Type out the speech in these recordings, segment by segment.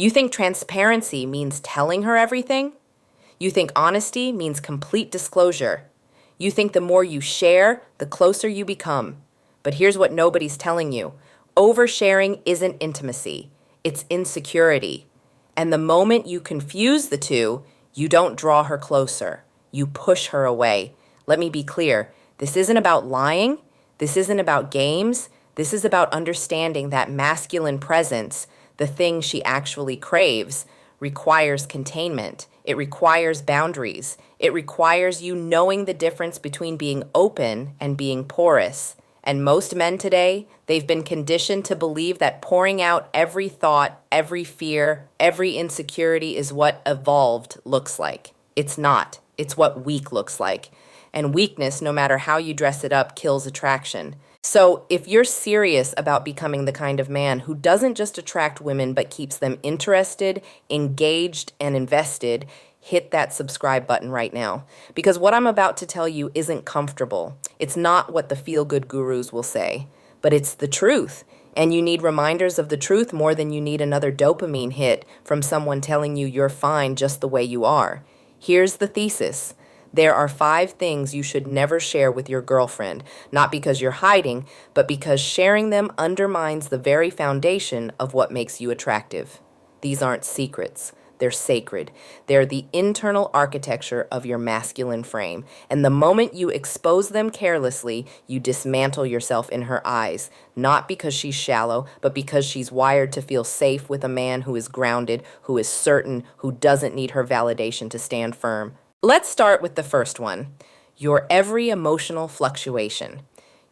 You think transparency means telling her everything? You think honesty means complete disclosure. You think the more you share, the closer you become. But here's what nobody's telling you. Oversharing isn't intimacy, it's insecurity. And the moment you confuse the two, you don't draw her closer. You push her away. Let me be clear. This isn't about lying. This isn't about games. This is about understanding that masculine presence, the thing she actually craves, requires containment. It requires boundaries. It requires you knowing the difference between being open and being porous. And most men today, they've been conditioned to believe that pouring out every thought, every fear, every insecurity is what evolved looks like. It's not. It's what weak looks like. And weakness, no matter how you dress it up, kills attraction. So if you're serious about becoming the kind of man who doesn't just attract women but keeps them interested, engaged, and invested, hit that subscribe button right now. Because what I'm about to tell you isn't comfortable. It's not what the feel-good gurus will say, but it's the truth. And you need reminders of the truth more than you need another dopamine hit from someone telling you you're fine just the way you are. Here's the thesis. There are 5 things you should never share with your girlfriend, not because you're hiding, but because sharing them undermines the very foundation of what makes you attractive. These aren't secrets. They're sacred. They're the internal architecture of your masculine frame. And the moment you expose them carelessly, you dismantle yourself in her eyes, not because she's shallow, but because she's wired to feel safe with a man who is grounded, who is certain, who doesn't need her validation to stand firm. Let's start with the first one, your every emotional fluctuation.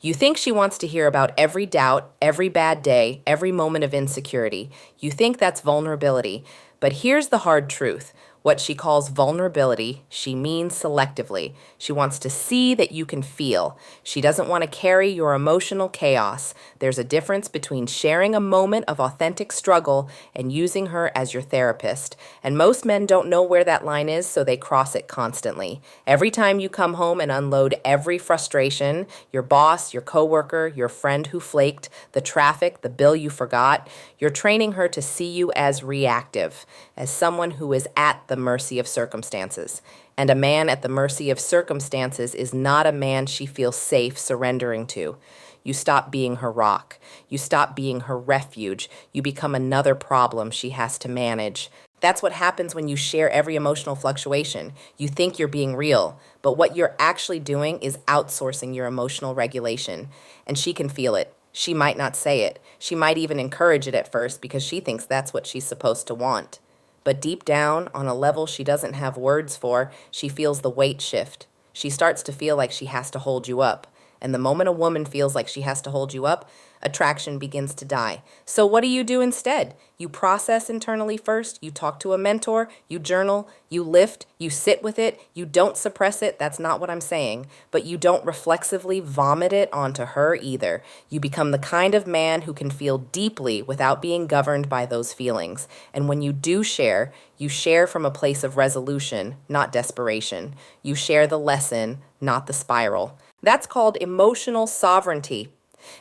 You think she wants to hear about every doubt, every bad day, every moment of insecurity. You think that's vulnerability. But here's the hard truth. What she calls vulnerability, she means selectively. She wants to see that you can feel. She doesn't want to carry your emotional chaos. There's a difference between sharing a moment of authentic struggle and using her as your therapist. And most men don't know where that line is, so they cross it constantly. Every time you come home and unload every frustration, your boss, your coworker, your friend who flaked, the traffic, the bill you forgot, you're training her to see you as reactive, as someone who is at the mercy of circumstances. And a man at the mercy of circumstances is not a man she feels safe surrendering to. You stop being her rock. You stop being her refuge. You become another problem she has to manage. That's what happens when you share every emotional fluctuation. You think you're being real, but what you're actually doing is outsourcing your emotional regulation. And she can feel it. She might not say it. She might even encourage it at first because she thinks that's what she's supposed to want. But deep down, on a level she doesn't have words for, she feels the weight shift. She starts to feel like she has to hold you up. And the moment a woman feels like she has to hold you up, attraction begins to die. So what do you do instead? You process internally first, you talk to a mentor, you journal, you lift, you sit with it, you don't suppress it, that's not what I'm saying, but you don't reflexively vomit it onto her either. You become the kind of man who can feel deeply without being governed by those feelings. And when you do share, you share from a place of resolution, not desperation. You share the lesson, not the spiral. That's called emotional sovereignty.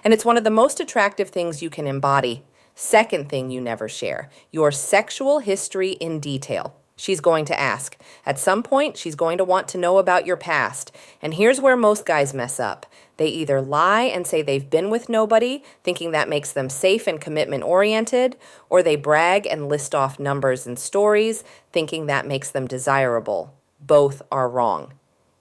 And it's one of the most attractive things you can embody. Second thing you never share, your sexual history in detail. She's going to ask. At some point, she's going to want to know about your past. And here's where most guys mess up. They either lie and say they've been with nobody, thinking that makes them safe and commitment-oriented, or they brag and list off numbers and stories, thinking that makes them desirable. Both are wrong.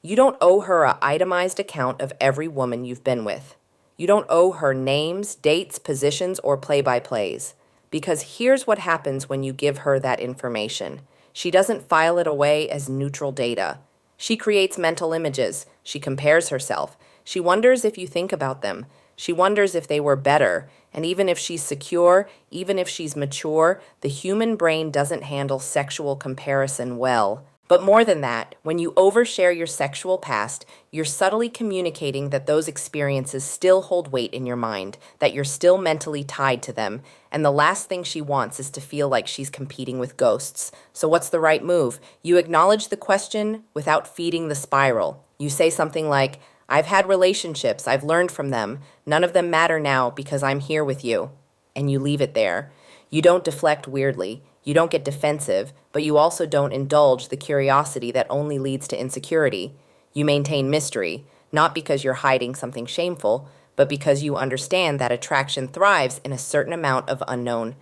You don't owe her an itemized account of every woman you've been with. You don't owe her names, dates, positions, or play-by-plays. Because here's what happens when you give her that information. She doesn't file it away as neutral data. She creates mental images. She compares herself. She wonders if you think about them. She wonders if they were better. And even if she's secure, even if she's mature, the human brain doesn't handle sexual comparison well. But more than that, when you overshare your sexual past, you're subtly communicating that those experiences still hold weight in your mind, that you're still mentally tied to them, and the last thing she wants is to feel like she's competing with ghosts. So what's the right move? You acknowledge the question without feeding the spiral. You say something like, I've had relationships, I've learned from them, none of them matter now because I'm here with you. And you leave it there. You don't deflect weirdly. You don't get defensive, but you also don't indulge the curiosity that only leads to insecurity. You maintain mystery, not because you're hiding something shameful, but because you understand that attraction thrives in a certain amount of unknown.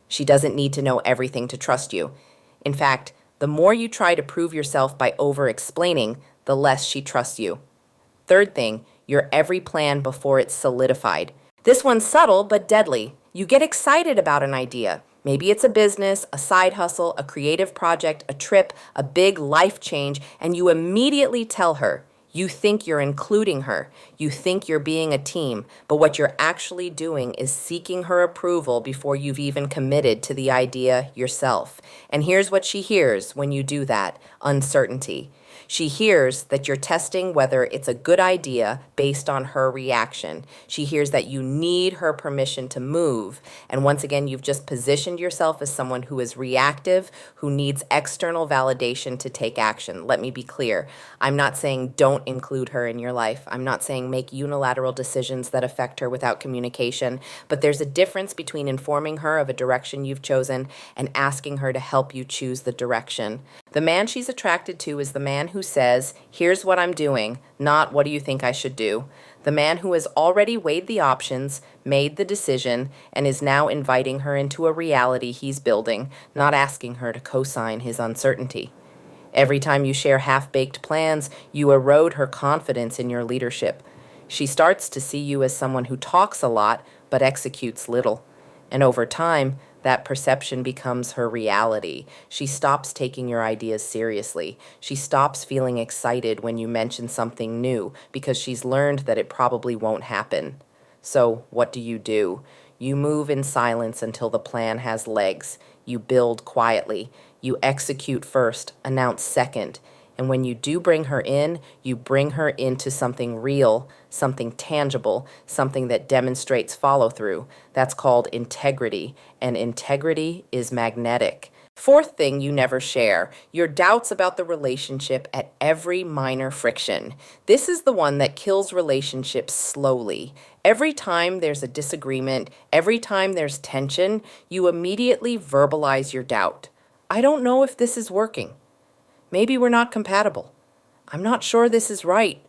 She doesn't need to know everything to trust you. In fact, the more you try to prove yourself by over-explaining, the less she trusts you. Third thing, your every plan before it's solidified. This one's subtle but deadly. You get excited about an idea. Maybe it's a business, a side hustle, a creative project, a trip, a big life change, and you immediately tell her. You think you're including her. You think you're being a team, but what you're actually doing is seeking her approval before you've even committed to the idea yourself. And here's what she hears when you do that: uncertainty. She hears that you're testing whether it's a good idea based on her reaction. She hears that you need her permission to move. And once again, you've just positioned yourself as someone who is reactive, who needs external validation to take action. Let me be clear. I'm not saying don't include her in your life. I'm not saying make unilateral decisions that affect her without communication. But there's a difference between informing her of a direction you've chosen and asking her to help you choose the direction. The man she's attracted to is the man who says, "Here's what I'm doing," not "What do you think I should do?" The man who has already weighed the options, made the decision, and is now inviting her into a reality he's building, not asking her to co-sign his uncertainty. Every time you share half-baked plans, you erode her confidence in your leadership. She starts to see you as someone who talks a lot but executes little. And over time, that perception becomes her reality. She stops taking your ideas seriously. She stops feeling excited when you mention something new because she's learned that it probably won't happen. So what do? You move in silence until the plan has legs. You build quietly. You execute first, announce second. And when you do bring her in, you bring her into something real, something tangible, something that demonstrates follow-through. That's called integrity, and integrity is magnetic. Fourth thing you never share, your doubts about the relationship at every minor friction. This is the one that kills relationships slowly. Every time there's a disagreement, every time there's tension, you immediately verbalize your doubt. I don't know if this is working. Maybe we're not compatible. I'm not sure this is right.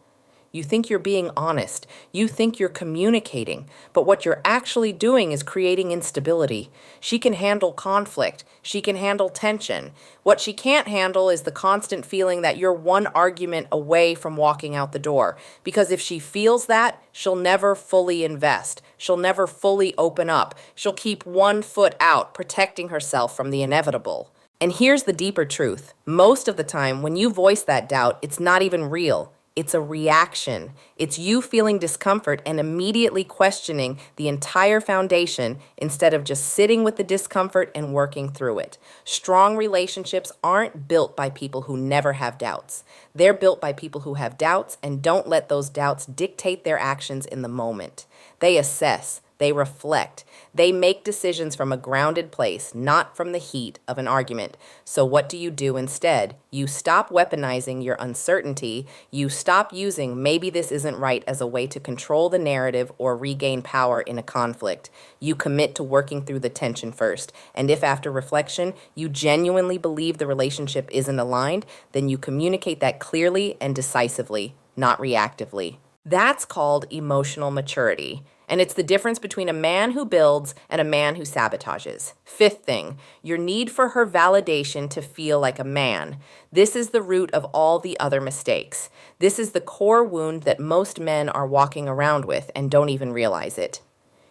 You think you're being honest. You think you're communicating. But what you're actually doing is creating instability. She can handle conflict. She can handle tension. What she can't handle is the constant feeling that you're one argument away from walking out the door. Because if she feels that, she'll never fully invest. She'll never fully open up. She'll keep one foot out, protecting herself from the inevitable. And here's the deeper truth. Most of the time, when you voice that doubt, it's not even real. It's a reaction. It's you feeling discomfort and immediately questioning the entire foundation instead of just sitting with the discomfort and working through it. Strong relationships aren't built by people who never have doubts. They're built by people who have doubts and don't let those doubts dictate their actions in the moment. They assess. They reflect. They make decisions from a grounded place, not from the heat of an argument. So what do you do instead? You stop weaponizing your uncertainty. You stop using "maybe this isn't right" as a way to control the narrative or regain power in a conflict. You commit to working through the tension first. And if after reflection, you genuinely believe the relationship isn't aligned, then you communicate that clearly and decisively, not reactively. That's called emotional maturity. And it's the difference between a man who builds and a man who sabotages. Fifth thing, your need for her validation to feel like a man. This is the root of all the other mistakes. This is the core wound that most men are walking around with and don't even realize it.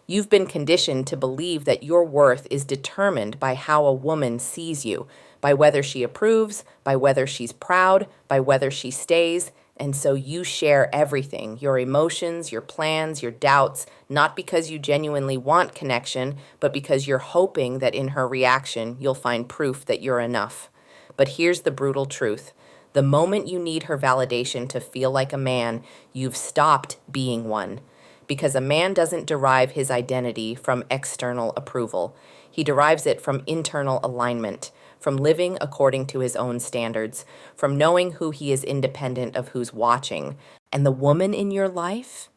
You've been conditioned to believe that your worth is determined by how a woman sees you, by whether she approves, by whether she's proud, by whether she stays. And so you share everything, your emotions, your plans, your doubts, not because you genuinely want connection, but because you're hoping that in her reaction, you'll find proof that you're enough. But here's the brutal truth. The moment you need her validation to feel like a man, you've stopped being one. Because a man doesn't derive his identity from external approval. He derives it from internal alignment, from living according to his own standards, from knowing who he is independent of who's watching. And the woman in your life,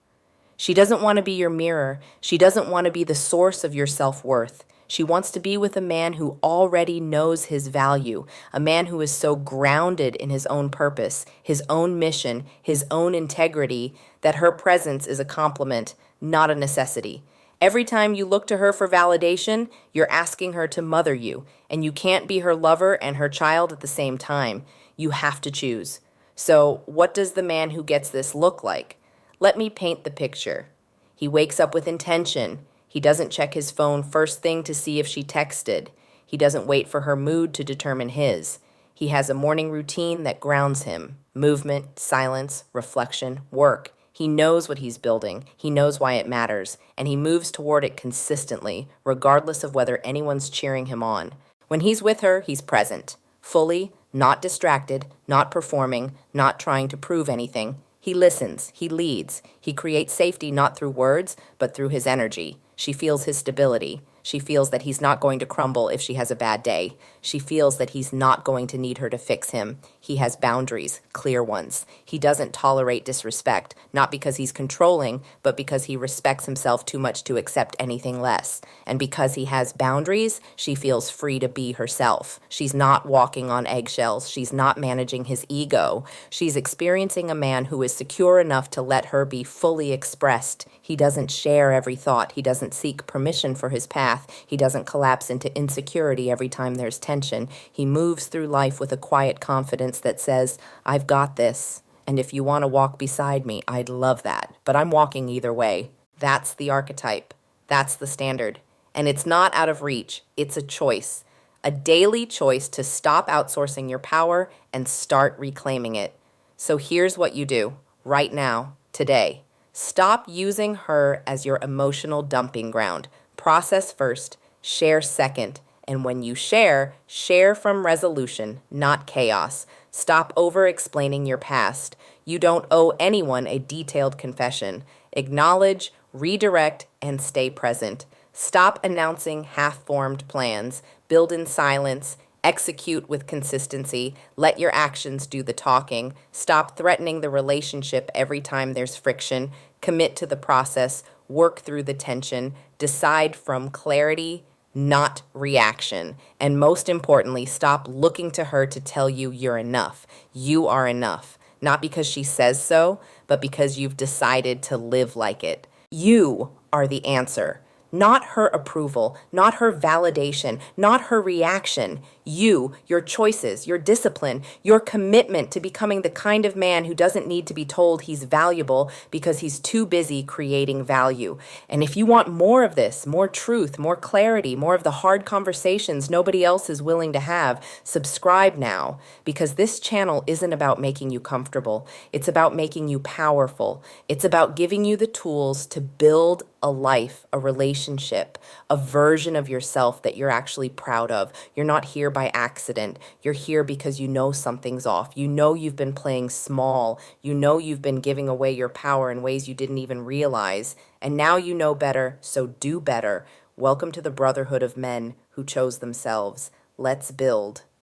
She doesn't want to be your mirror. She doesn't want to be the source of your self-worth. She wants to be with a man who already knows his value, a man who is so grounded in his own purpose, his own mission, his own integrity, that her presence is a compliment, not a necessity. Every time you look to her for validation, you're asking her to mother you, and you can't be her lover and her child at the same time. You have to choose. So, what does the man who gets this look like? Let me paint the picture. He wakes up with intention. He doesn't check his phone first thing to see if she texted. He doesn't wait for her mood to determine his. He has a morning routine that grounds him. Movement, silence, reflection, work. He knows what he's building. He knows why it matters. And he moves toward it consistently, regardless of whether anyone's cheering him on. When he's with her, he's present. Fully, not distracted, not performing, not trying to prove anything. He listens, he leads, he creates safety not through words, but through his energy. She feels his stability. She feels that he's not going to crumble if she has a bad day. She feels that he's not going to need her to fix him. He has boundaries, clear ones. He doesn't tolerate disrespect, not because he's controlling, but because he respects himself too much to accept anything less. And because he has boundaries, she feels free to be herself. She's not walking on eggshells. She's not managing his ego. She's experiencing a man who is secure enough to let her be fully expressed. He doesn't share every thought. He doesn't seek permission for his path. He doesn't collapse into insecurity every time there's tension. He moves through life with a quiet confidence that says, I've got this. And if you want to walk beside me, I'd love that. But I'm walking either way. That's the archetype. That's the standard. And it's not out of reach. It's a choice. A daily choice to stop outsourcing your power and start reclaiming it. So here's what you do right now, today. Stop using her as your emotional dumping ground. Process first, share second, and when you share, share from resolution, not chaos. Stop over-explaining your past. You don't owe anyone a detailed confession. Acknowledge, redirect, and stay present. Stop announcing half-formed plans. Build in silence. Execute with consistency. Let your actions do the talking. Stop threatening the relationship every time there's friction. Commit to the process. Work through the tension. Decide from clarity, not reaction. And most importantly, stop looking to her to tell you you're enough. You are enough. Not because she says so, but because you've decided to live like it. You are the answer. Not her approval, not her validation, not her reaction. You, your choices, your discipline, your commitment to becoming the kind of man who doesn't need to be told he's valuable because he's too busy creating value. And if you want more of this, more truth, more clarity, more of the hard conversations nobody else is willing to have, subscribe now, because this channel isn't about making you comfortable. It's about making you powerful. It's about giving you the tools to build a life, a relationship, a version of yourself that you're actually proud of. You're not here by accident. You're here because you know something's off. You know you've been playing small. You know you've been giving away your power in ways you didn't even realize. And now you know better, so do better. Welcome to the brotherhood of men who chose themselves. Let's build.